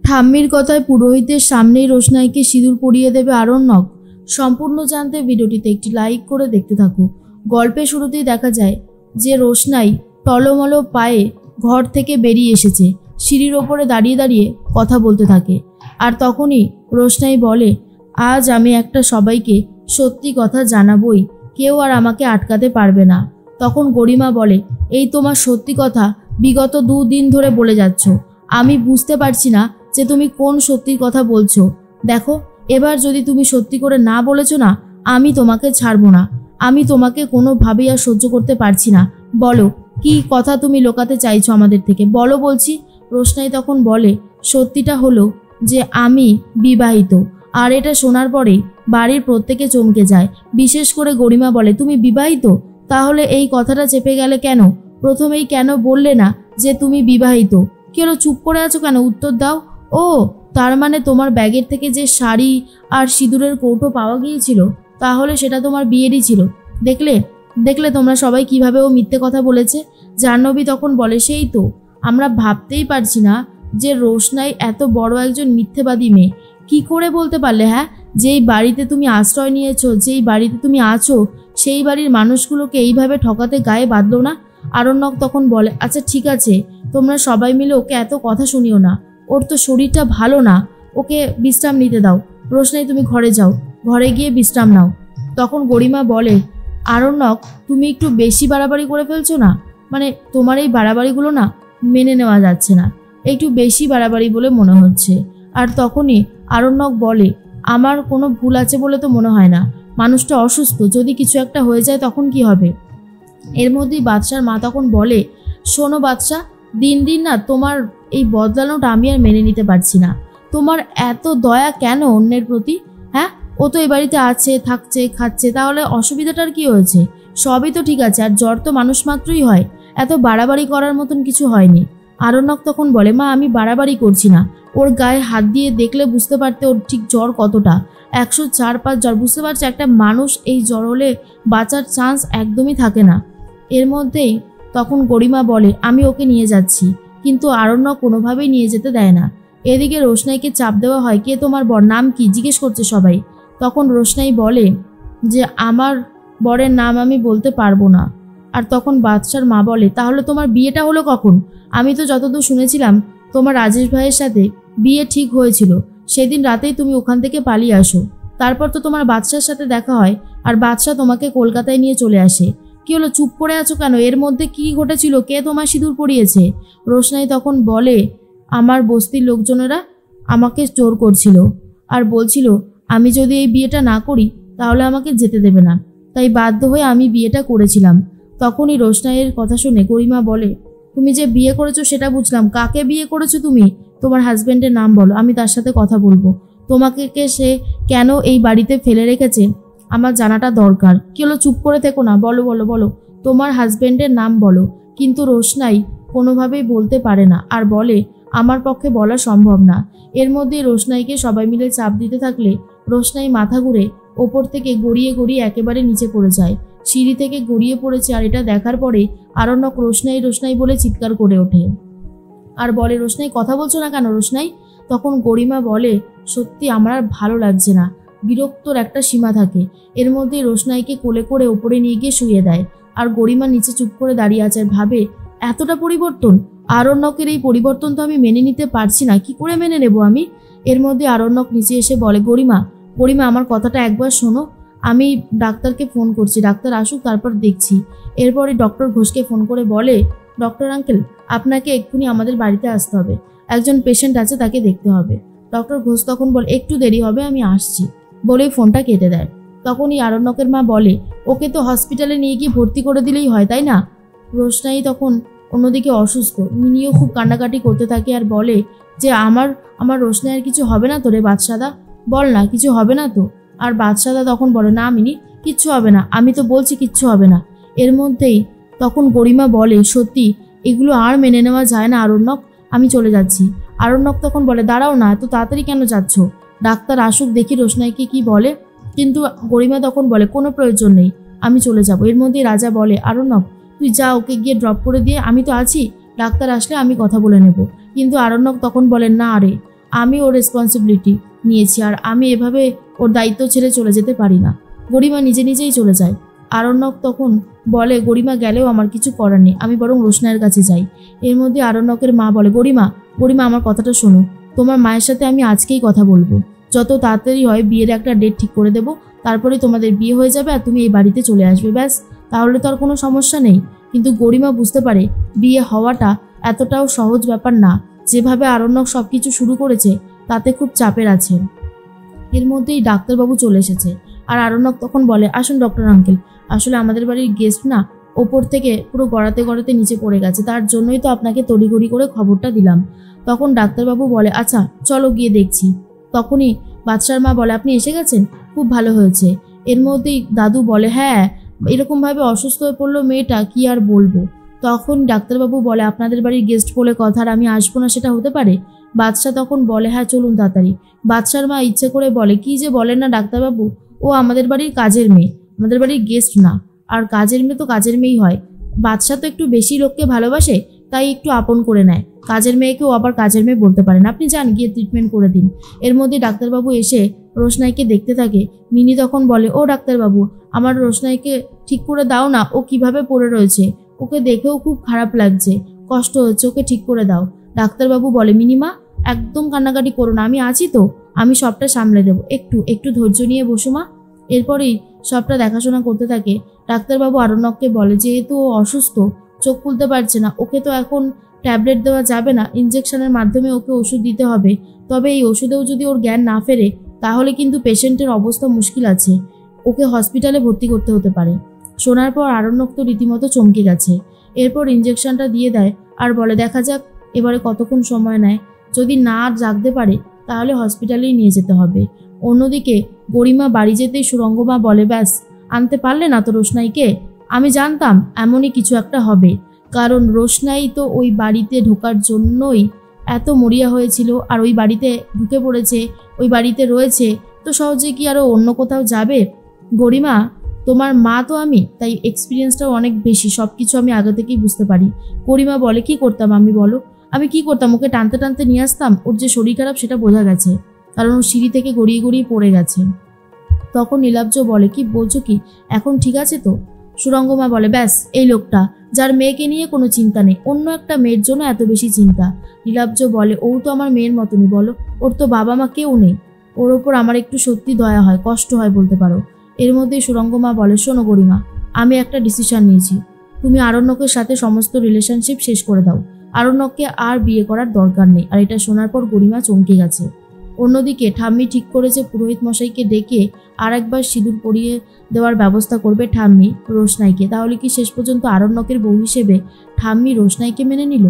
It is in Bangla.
ঠাম্মির কথায় পুরোহিতের সামনেই রোশনাইকে সিঁদুর পরিয়ে দেবে আরণ্যক। সম্পূর্ণ জানতে ভিডিওটিতে একটি লাইক করে দেখতে থাকো। গল্পের শুরুতেই দেখা যায় যে রোশনাই টলমল পায়ে ঘর থেকে বেরিয়ে এসেছে, সিঁড়ির ওপরে দাঁড়িয়ে দাঁড়িয়ে কথা বলতে থাকে। আর তখনই রোশনাই বলে, আজ আমি একটা সবাইকে সত্যি কথা জানাবই, কেউ আর আমাকে আটকাতে পারবে না। তখন গরিমা বলে, এই তোমার সত্যি কথা বিগত 2 দিন ধরে বলে যাচ্ছ, আমি বুঝতে পারছি না যে তুমি কোন সত্যির কথা বলছো। দেখো, এবার যদি তুমি সত্যি করে না বলেছো না, আমি তোমাকে ছাড়বো না। আমি তোমাকে কোনোভাবেই আর সহ্য করতে পারছি না। বলো, কি কথা তুমি লোকাতে চাইছো আমাদের থেকে, বলো বলছি। রোশনাই তখন বলে, সত্যিটা হলো যে আমি বিবাহিত। আর এটা শোনার পরেই বাড়ির প্রত্যেকে চমকে যায়। বিশেষ করে গরিমা বলে, তুমি বিবাহিত? তাহলে এই কথাটা চেপে গেলে কেন? প্রথমেই কেন বললে না যে তুমি বিবাহিত? কি হলো, চুপ করে আছো কেন? উত্তর দাও। ও, তার মানে তোমার ব্যাগের থেকে যে শাড়ি আর সিঁদুরের কৌটো পাওয়া গিয়েছিল, তাহলে সেটা তোমার বিয়েরই ছিল। দেখলে দেখলে তোমরা সবাই কিভাবে ও মিথ্যে কথা বলেছে। জাহ্নবী তখন বলে, সেই তো, আমরা ভাবতেই পারছি না যে রোশনাই এত বড় একজন মিথ্যেবাদী মেয়ে। কি করে বলতে পারলে? হ্যাঁ, যেই বাড়িতে তুমি আশ্রয় নিয়েছো, যেই বাড়িতে তুমি আছো, সেই বাড়ির মানুষগুলোকে এইভাবে ঠকাতে গায়ে বাঁধলো না? আরণ্যক তখন বলে, আচ্ছা ঠিক আছে, তোমরা সবাই মিলে ওকে এত কথা শুনিও না, ওর তো শরীরটা ভালো না, ওকে বিশ্রাম নিতে দাও। রোশনাই, তুমি ঘরে যাও, ঘরে গিয়ে বিশ্রাম নাও। তখন গরিমা বলে, আরণ্যক, তুমি একটু বেশি বাড়াবাড়ি করে ফেলছো না? মানে তোমার এই বাড়াবাড়িগুলো না মেনে নেওয়া যাচ্ছে না, একটু বেশি বাড়াবাড়ি বলে মনে হচ্ছে। আর তখনই আরণ্যক বলে, আমার কোনো ভুল আছে বলে তো মনে হয় না, মানুষটা অসুস্থ, যদি কিছু একটা হয়ে যায় তখন কি হবে? এর মধ্যেই বাদশার মা তখন বলে, শোনো বাদশা, দিন দিন না তোমার এই বদলানোটা আমি আর মেনে নিতে পারছি না। তোমার এত দয়া কেন অন্যের প্রতি? হ্যাঁ, ও তো এই বাড়িতে আছে, থাকছে, খাচ্ছে, তাহলে অসুবিধাটার কি হয়েছে? সবই তো ঠিক আছে, আর জ্বর তো মানুষ মাত্রই হয়, এত বাড়াবাড়ি করার মতন কিছু হয়নি। আরণ্যক তখন বলে, মা আমি বাড়াবাড়ি করছি না, ওর গায়ে হাত দিয়ে দেখলে বুঝতে পারতে ওর ঠিক জ্বর কতটা, 104-5 জ্বর। বুঝতে পারছে একটা মানুষ এই জ্বর হলে বাঁচার চান্স একদমই থাকে না। এর মধ্যেই তখন গরিমা বলে, আমি ওকে নিয়ে যাচ্ছি, কিন্তু আরণ্যক কোনোভাবেই নিয়ে যেতে দেয় না। এদিকে রোশনাইকে চাপ দেওয়া হয়, কে তোমার বর, নাম কি, জিজ্ঞেস করছে সবাই। তখন রোশনাই বলে যে আমার বরের নাম আমি বলতে পারবো না। আর তখন বাদশার মা বলে, তাহলে তোমার বিয়েটা হলো কখন? আমি তো যতদূর শুনেছিলাম তোমার রাজেশ ভাইয়ের সাথে বিয়ে ঠিক হয়েছিল, সেদিন রাতেই তুমি ওখান থেকে পালিয়ে আসো। তারপর তো তোমার বাদশার সাথে দেখা হয়, আর বাদশা তোমাকে কলকাতায় নিয়ে চলে আসে। কি হলো, চুপ করে আছো কেন? এর মধ্যে কি ঘটেছিল? কে তোমার সিঁদুর পরিয়েছে? রোশনাই তখন বলে, আমার বস্তির লোকজনেরা আমাকে জোর করছিল আর বলছিল আমি যদি এই বিয়েটা না করি তাহলে আমাকে যেতে দেবে না, তাই বাধ্য হয়ে আমি বিয়েটা করেছিলাম। তখনই রোশনাইয়ের কথা শুনে গরিমা বলে, তুমি যে বিয়ে করেছো সেটা বুঝলাম, কাকে বিয়ে করেছো তুমি? তোমার হাজবেন্ডের নাম বলো, আমি তার সাথে কথা বলবো। তোমাকে সে কেন এই বাড়িতে ফেলে রেখেছে আমার জানাটা দরকার। কি হলো, চুপ করে থেকো না, বলো বলো বলো, তোমার হাজবেন্ডের নাম বলো। কিন্তু রোশনাই কোনোভাবেই বলতে পারে না, আর বলে, আমার পক্ষে বলা সম্ভব না। এর মধ্যে রোশনাইকে সবাই মিলে চাপ দিতে থাকলে রোশনাই মাথা ঘুরে ওপর থেকে গড়িয়ে গড়িয়ে একেবারে নিচে পড়ে যায়। সিঁড়ি থেকে গড়িয়ে পড়েছে, আর এটা দেখার পরে আরণ্যক রোশনাই রোশনাই বলে চিৎকার করে ওঠে আর বলে, রোশনাই কথা বলছো না কেন রোশনাই? তখন গরিমা বলে, সত্যি আমার আর ভালো লাগছে না। বিরক্তর একটা সীমা থাকে। এর মধ্যে রোশনাইকে কোলে করে ওপরে নিয়ে গিয়ে শুয়ে দেয়, আর গরিমা নিচে চুপ করে দাঁড়িয়ে আছে, আর ভাবে এতটা পরিবর্তন। আরণ্যকের এই পরিবর্তন তো আমি মেনে নিতে পারছি না, কি করে মেনে নেব আমি? এর মধ্যে আরণ্যক নিচে এসে বলে, গরিমা গরিমা আমার কথাটা একবার শোনো, আমি ডাক্তারকে ফোন করছি, ডাক্তার আসুক তারপর দেখছি। এরপরে ডক্টর ঘোষকে ফোন করে বলে, ডক্টর আঙ্কেল, আপনাকে এক্ষুনি আমাদের বাড়িতে আসতে হবে, একজন পেশেন্ট আছে, তাকে দেখতে হবে। ডক্টর ঘোষ তখন বলে, একটু দেরি হবে, আমি আসছি, বলেই ফোনটা কেটে দেয়। তখনই আরণ্যকের মা বলে, ওকে তো হসপিটালে নিয়ে গিয়ে ভর্তি করে দিলেই হয়, তাই না? রোশনাই তখন অন্যদিকে অসুস্থ, মিনিও খুব কান্নাকাটি করতে থাকে আর বলে যে আমার রোশনাইয়ের কিছু হবে না তো রে বাদশাদা, বল না কিছু হবে না তো? আর বাদশাদা তখন বলে, না মিনি, কিচ্ছু হবে না, আমি তো বলছি কিচ্ছু হবে না। এর মধ্যেই তখন গরিমা বলে, সত্যি এগুলো আর মেনে নেওয়া যায় না আরণ্যক, আমি চলে যাচ্ছি। আরণ্যক তখন বলে, দাঁড়াও না, এত তাড়াতাড়ি কেন যাচ্ছ? ডাক্তার আসুক, দেখি রোশনাইকে কি বলে। কিন্তু গরিমা তখন বলে, কোনো প্রয়োজন নেই, আমি চলে যাব। এর মধ্যেই রাজা বলে, আরণ্যক তুই যা, ওকে গিয়ে ড্রপ করে দিয়ে, আমি তো আছি, ডাক্তার আসলে আমি কথা বলে নেব। কিন্তু আরণ্যক তখন বলে, না রে, আমি ওর রেসপন্সিবিলিটি নিয়েছি, আর আমি এভাবে ওর দায়িত্ব ছেড়ে চলে যেতে পারি না। গরিমা নিজে নিজেই চলে যায়। আরণ্যক তখন বলে, গরিমা গেলেও আমার কিছু করার নেই, আমি বরং রোশনাইয়ের কাছে যাই। এর মধ্যে আরণ্যকের মা বলে, গরিমা আমার কথাটা শোনো, তোমার মায়ের সাথে আমি আজকেই কথা বলবো, যত তাড়াতাড়ি হয় বিয়ের একটা ডেট ঠিক করে দেবো, তারপরে তোমাদের বিয়ে হয়ে যাবে আর তুমি এই বাড়িতে চলে আসবে, ব্যাস, তাহলে তো আর কোনো সমস্যা নেই। কিন্তু গরিমা বুঝতে পারে বিয়ে হওয়াটা এতটাও সহজ ব্যাপার না। যেভাবে আরণ্যক সবকিছু শুরু করেছে তাতে খুব চাপের আছে। এর মধ্যেই ডাক্তারবাবু চলে এসেছে, আর আরণ্যক তখন বলে, আসুন ডক্টর আঙ্কেল, আসলে আমাদের বাড়ির গেস্ট না ওপর থেকে পুরো গড়াতে গড়াতে নিচে পড়ে গেছে, তার জন্যই তো আপনাকে তড়িঘড়ি করে খবরটা দিলাম। তখন ডাক্তারবাবু বলে, আচ্ছা চলো গিয়ে দেখছি। তখনই বাদশার মা বলে, আপনি এসে গেছেন, খুব ভালো হয়েছে। এর মধ্যেই দাদু বলে, হ্যাঁ এরকমভাবে অসুস্থ হয়ে পড়লো মেয়েটা, কি আর বলবো। তখন ডাক্তারবাবু বলে, আপনাদের বাড়ির গেস্ট বলে কথা, আর আমি আসবো না সেটা হতে পারে? বাদশা তখন বলে, হ্যাঁ চলুন তাড়াতাড়ি। বাদশার মা ইচ্ছে করে বলে, কি যে বলেন না ডাক্তারবাবু, ও আমাদের বাড়ির কাজের মেয়ে, আমাদের বাড়ির গেস্ট না, আর কাজের মেয়ে তো কাজের মেয়েই হয়। বাদশা তো একটু বেশি লোককে ভালোবাসে, তাই একটু আপন করে নেয়, কাজের মেয়েকেও আবার কাজের মেয়ে বলতে পারেন। আপনি যান গিয়ে ট্রিটমেন্ট করে দিন। এর মধ্যে ডাক্তারবাবু এসে রোশনাইকে দেখতে থাকে। মিনি তখন বলে, ও ডাক্তারবাবু, আমার রোশনাইকে ঠিক করে দাও না, ও কিভাবে পড়ে রয়েছে, ওকে দেখেও খুব খারাপ লাগছে, কষ্ট হচ্ছে, ওকে ঠিক করে দাও। ডাক্তারবাবু বলে, মিনিমা একদম কান্নাকাটি করো না, আমি আছি তো, আমি সবটা সামলে দেবো, একটু একটু ধৈর্য নিয়ে বসো মা। এরপরেই সবটা দেখাশোনা করতে থাকে। ডাক্তারবাবু আরণ্যককে বলে, যেহেতু ও অসুস্থ, চোখ খুলতে পারছে না, ওকে তো এখন ট্যাবলেট দেওয়া যাবে না, ইনজেকশনের মাধ্যমে ওকে ওষুধ দিতে হবে। তবে এই ওষুধেও যদি ওর জ্ঞান না ফেরে তাহলে কিন্তু পেশেন্টের অবস্থা মুশকিল আছে, ওকে হসপিটালে ভর্তি করতে হতে পারে। শোনার পর আরণ্যক তো রীতিমতো চমকে গেছে। এরপর ইনজেকশনটা দিয়ে দেয় আর বলে, দেখা যাক এবারে কতক্ষণ সময় নেয়, যদি না জাগতে পারে তাহলে হসপিটালেই নিয়ে যেতে হবে। অন্যদিকে গরিমা বাড়ি যেতেই সুরঙ্গমা বলে, ব্যাস, আনতে পারলে না তো রোশনাইকে? আমি জানতাম এমনই কিছু একটা হবে, কারণ রোশনাই তো ওই বাড়িতে ঢোকার জন্যই এত মরিয়া হয়েছিল, আর ওই বাড়িতে ঢুকে পড়েছে, ওই বাড়িতে রয়েছে, তো সহজে কি আরও অন্য কোথাও যাবে? গরিমা, তোমার মা তো আমি, তাই এক্সপিরিয়েন্সটাও অনেক বেশি, সব কিছু আমি আগে থেকেই বুঝতে পারি। গরিমা বলে, কি করতাম আমি বলো? আমি কি করতাম? ওকে টানতে টানতে নিয়ে আসতাম, ওর যে শরীর খারাপ সেটা বোঝা গেছে, কারণ ও সিঁড়ি থেকে গড়িয়ে গড়িয়ে পড়ে গেছে। তখন নীলাব্জ বলে, কি বলছো কি, এখন ঠিক আছে তো? সুরঙ্গমা বলে, ব্যাস, এই লোকটা যার মেয়েকে নিয়ে কোনো চিন্তা নেই, অন্য একটা মেয়ের জন্য এত বেশি চিন্তা। নীলাব্জ বলে, ও তো আমার মেয়ের মতনই, বলো, ওর তো বাবা মা কেউ নেই, ওর ওপর আমার একটু সত্যি দয়া হয়, কষ্ট হয় বলতে পারো। এর মধ্যে সুরঙ্গমা বলে, শোনো গরিমা, আমি একটা ডিসিশন নিয়েছি, তুমি আরণ্যকের সাথে সমস্ত রিলেশনশিপ শেষ করে দাও, আরণ্যককে আর বিয়ে করার দরকার নেই। আর এটা শোনার পর গরিমা চমকে গেছে। অন্যদিকে ঠাম্মি ঠিক করেছে পুরোহিত মশাইকে ডেকে আর একবার সিঁদুর পরিয়ে দেওয়ার ব্যবস্থা করবে ঠাম্মি রোশনাইকে। তাহলে কি শেষ পর্যন্ত আরণ্যকের বউ হিসেবে ঠাম্মি রোশনাইকে মেনে নিল?